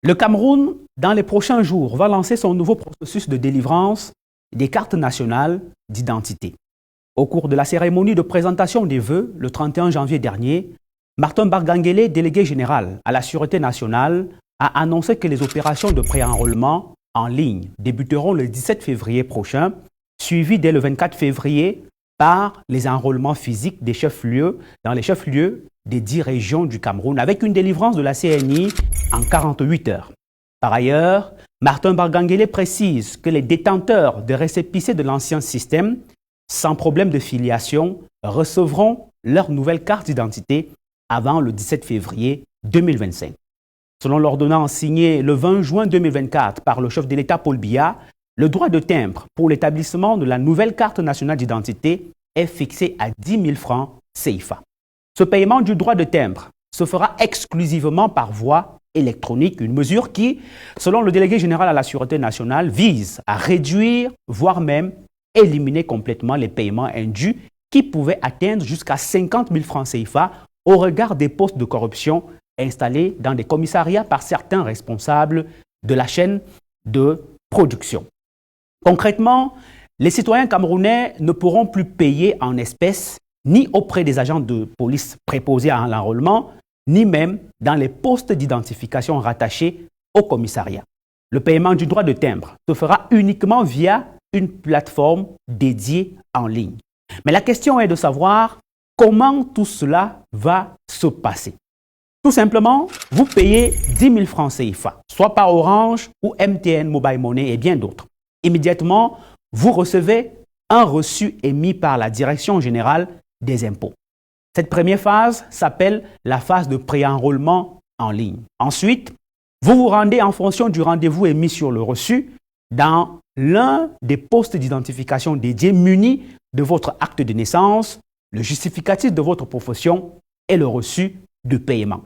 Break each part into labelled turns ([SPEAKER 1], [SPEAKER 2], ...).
[SPEAKER 1] Le Cameroun, dans les prochains jours, va lancer son nouveau processus de délivrance des cartes nationales d'identité. Au cours de la cérémonie de présentation des vœux, le 31 janvier dernier, Martin Barganguélé, délégué général à la Sûreté nationale, a annoncé que les opérations de préenrôlement en ligne débuteront le 17 février prochain, suivies dès le 24 février par les enrôlements physiques des chefs-lieux dans les chefs-lieux des 10 régions du Cameroun, avec une délivrance de la CNI en 48 heures. Par ailleurs, Martin Barganguélé précise que les détenteurs de récépissés de l'ancien système, sans problème de filiation, recevront leur nouvelle carte d'identité avant le 17 février 2025. Selon l'ordonnance signée le 20 juin 2024 par le chef de l'État Paul Biya, le droit de timbre pour l'établissement de la nouvelle carte nationale d'identité est fixé à 10 000 francs CFA. Ce paiement du droit de timbre se fera exclusivement par voie électronique, une mesure qui, selon le délégué général à la Sûreté nationale, vise à réduire, voire même éliminer complètement les paiements indus qui pouvaient atteindre jusqu'à 50 000 francs CFA au regard des postes de corruption installés dans des commissariats par certains responsables de la chaîne de production. Concrètement, les citoyens camerounais ne pourront plus payer en espèces ni auprès des agents de police préposés à l'enrôlement, ni même dans les postes d'identification rattachés au commissariat. Le paiement du droit de timbre se fera uniquement via une plateforme dédiée en ligne. Mais la question est de savoir comment tout cela va se passer. Tout simplement, vous payez 10 000 francs CFA, soit par Orange ou MTN Mobile Money et bien d'autres. Immédiatement, vous recevez un reçu émis par la Direction générale des impôts. Cette première phase s'appelle la phase de préenrôlement en ligne. Ensuite, vous vous rendez en fonction du rendez-vous émis sur le reçu dans l'un des postes d'identification dédiés munis de votre acte de naissance, le justificatif de votre profession et le reçu de paiement.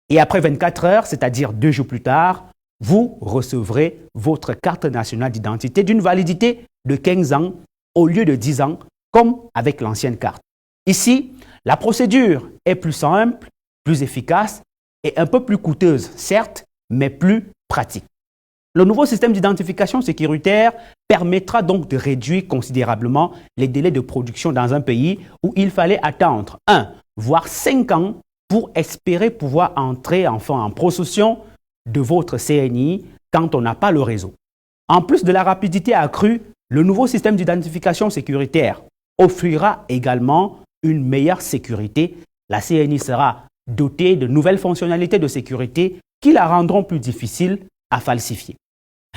[SPEAKER 1] Et après 24 heures, c'est-à-dire 2 jours plus tard, vous recevrez votre carte nationale d'identité d'une validité de 15 ans au lieu de 10 ans, comme avec l'ancienne carte. Ici, la procédure est plus simple, plus efficace et un peu plus coûteuse, certes, mais plus pratique. Le nouveau système d'identification sécuritaire permettra donc de réduire considérablement les délais de production dans un pays où il fallait attendre 1, voire 5 ans pour espérer pouvoir entrer enfin en possession de votre CNI quand on n'a pas le réseau. En plus de la rapidité accrue, le nouveau système d'identification sécuritaire offrira également une meilleure sécurité. La CNI sera dotée de nouvelles fonctionnalités de sécurité qui la rendront plus difficile à falsifier.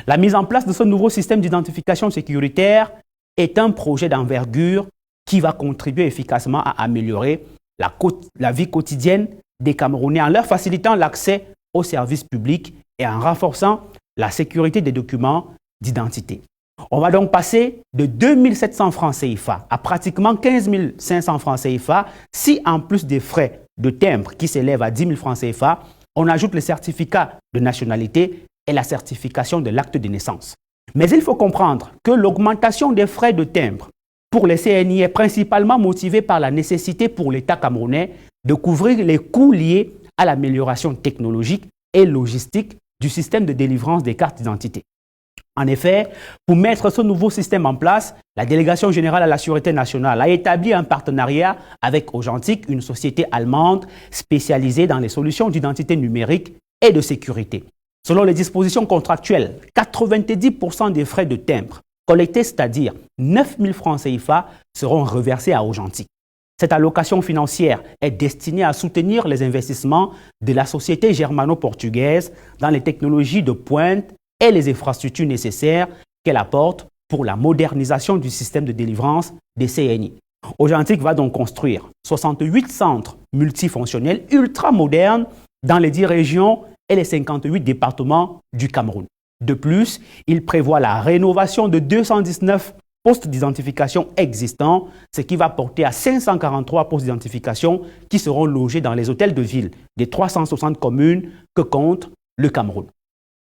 [SPEAKER 1] La mise en place de ce nouveau système d'identification sécuritaire est un projet d'envergure qui va contribuer efficacement à améliorer la vie quotidienne des Camerounais en leur facilitant l'accès aux services publics et en renforçant la sécurité des documents d'identité. On va donc passer de 2 700 francs CFA à pratiquement 15 500 francs CFA si, en plus des frais de timbre qui s'élèvent à 10 000 francs CFA, on ajoute le certificat de nationalité et la certification de l'acte de naissance. Mais il faut comprendre que l'augmentation des frais de timbre pour les CNI est principalement motivée par la nécessité pour l'État camerounais de couvrir les coûts liés à l'amélioration technologique et logistique du système de délivrance des cartes d'identité. En effet, pour mettre ce nouveau système en place, la Délégation générale à la Sûreté nationale a établi un partenariat avec Augentic, une société allemande spécialisée dans les solutions d'identité numérique et de sécurité. Selon les dispositions contractuelles, 90% des frais de timbre collectés, c'est-à-dire 9 000 francs CFA, seront reversés à Augentic. Cette allocation financière est destinée à soutenir les investissements de la société germano-portugaise dans les technologies de pointe et les infrastructures nécessaires qu'elle apporte pour la modernisation du système de délivrance des CNI. Augentic va donc construire 68 centres multifonctionnels ultra modernes dans les 10 régions et les 58 départements du Cameroun. De plus, il prévoit la rénovation de 219 postes d'identification existants, ce qui va porter à 543 postes d'identification qui seront logés dans les hôtels de ville des 360 communes que compte le Cameroun.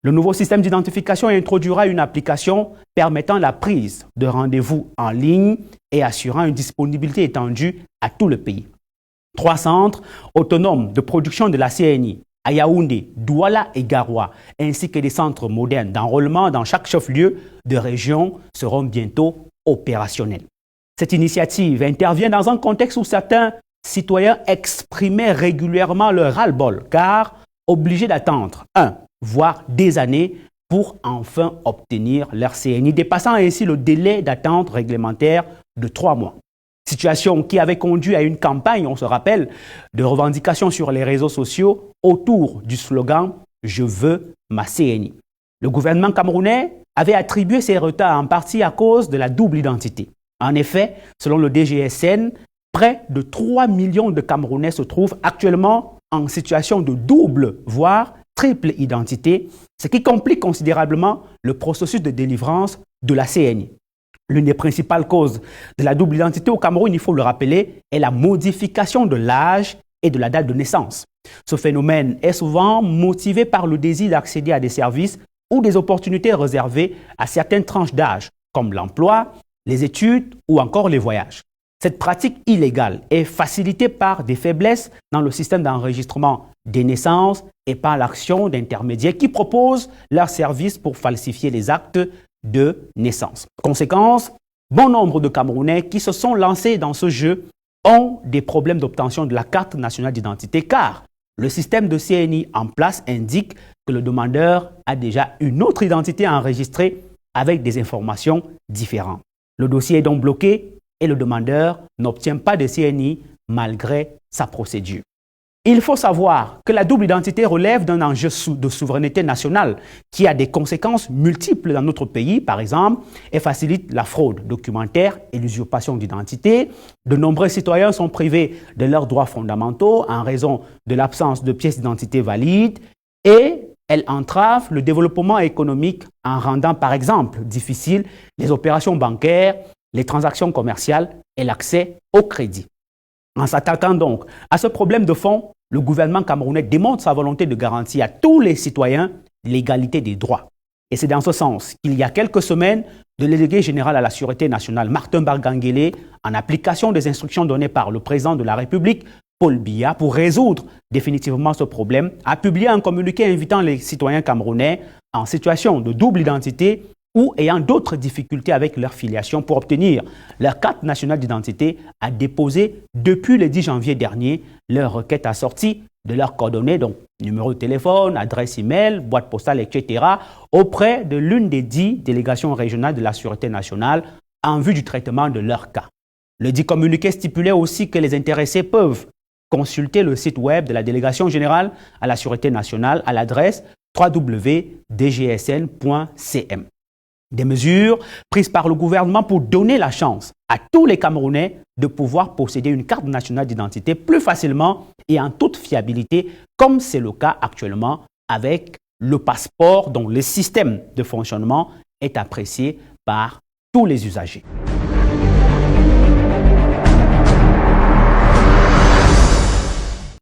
[SPEAKER 1] Le nouveau système d'identification introduira une application permettant la prise de rendez-vous en ligne et assurant une disponibilité étendue à tout le pays. 3 centres autonomes de production de la CNI à Yaoundé, Douala et Garoua, ainsi que des centres modernes d'enrôlement dans chaque chef-lieu de région seront bientôt opérationnels. Cette initiative intervient dans un contexte où certains citoyens exprimaient régulièrement leur ras-le-bol, car obligés d'attendre voire des années pour enfin obtenir leur CNI, dépassant ainsi le délai d'attente réglementaire de 3 mois. Situation qui avait conduit à une campagne, on se rappelle, de revendications sur les réseaux sociaux autour du slogan « Je veux ma CNI ». Le gouvernement camerounais avait attribué ces retards en partie à cause de la double identité. En effet, selon le DGSN, près de 3 millions de Camerounais se trouvent actuellement en situation de double, voire triple identité, ce qui complique considérablement le processus de délivrance de la CNI. L'une des principales causes de la double identité au Cameroun, il faut le rappeler, est la modification de l'âge et de la date de naissance. Ce phénomène est souvent motivé par le désir d'accéder à des services ou des opportunités réservées à certaines tranches d'âge, comme l'emploi, les études ou encore les voyages. Cette pratique illégale est facilitée par des faiblesses dans le système d'enregistrement des naissances et par l'action d'intermédiaires qui proposent leurs services pour falsifier les actes de naissance. Conséquence, bon nombre de Camerounais qui se sont lancés dans ce jeu ont des problèmes d'obtention de la carte nationale d'identité car le système de CNI en place indique que le demandeur a déjà une autre identité enregistrée avec des informations différentes. Le dossier est donc bloqué et le demandeur n'obtient pas de CNI malgré sa procédure. Il faut savoir que la double identité relève d'un enjeu de souveraineté nationale qui a des conséquences multiples dans notre pays, par exemple, et facilite la fraude documentaire et l'usurpation d'identité. De nombreux citoyens sont privés de leurs droits fondamentaux en raison de l'absence de pièces d'identité valides et elle entrave le développement économique en rendant, par exemple, difficiles les opérations bancaires, les transactions commerciales et l'accès au crédit. En s'attaquant donc à ce problème de fond, le gouvernement camerounais démontre sa volonté de garantir à tous les citoyens l'égalité des droits. Et c'est dans ce sens qu'il y a quelques semaines, le délégué général à la Sûreté nationale, Martin Barganguélé, en application des instructions données par le président de la République, Paul Biya, pour résoudre définitivement ce problème, a publié un communiqué invitant les citoyens camerounais en situation de double identité ou ayant d'autres difficultés avec leur filiation pour obtenir leur carte nationale d'identité à déposer depuis le 10 janvier dernier leur requête assortie de leurs coordonnées, donc numéro de téléphone, adresse email, boîte postale, etc., auprès de l'une des 10 délégations régionales de la Sûreté nationale en vue du traitement de leur cas. Le dit communiqué stipulait aussi que les intéressés peuvent consulter le site web de la Délégation générale à la Sûreté nationale à l'adresse www.dgsn.cm. Des mesures prises par le gouvernement pour donner la chance à tous les Camerounais de pouvoir posséder une carte nationale d'identité plus facilement et en toute fiabilité, comme c'est le cas actuellement avec le passeport dont le système de fonctionnement est apprécié par tous les usagers.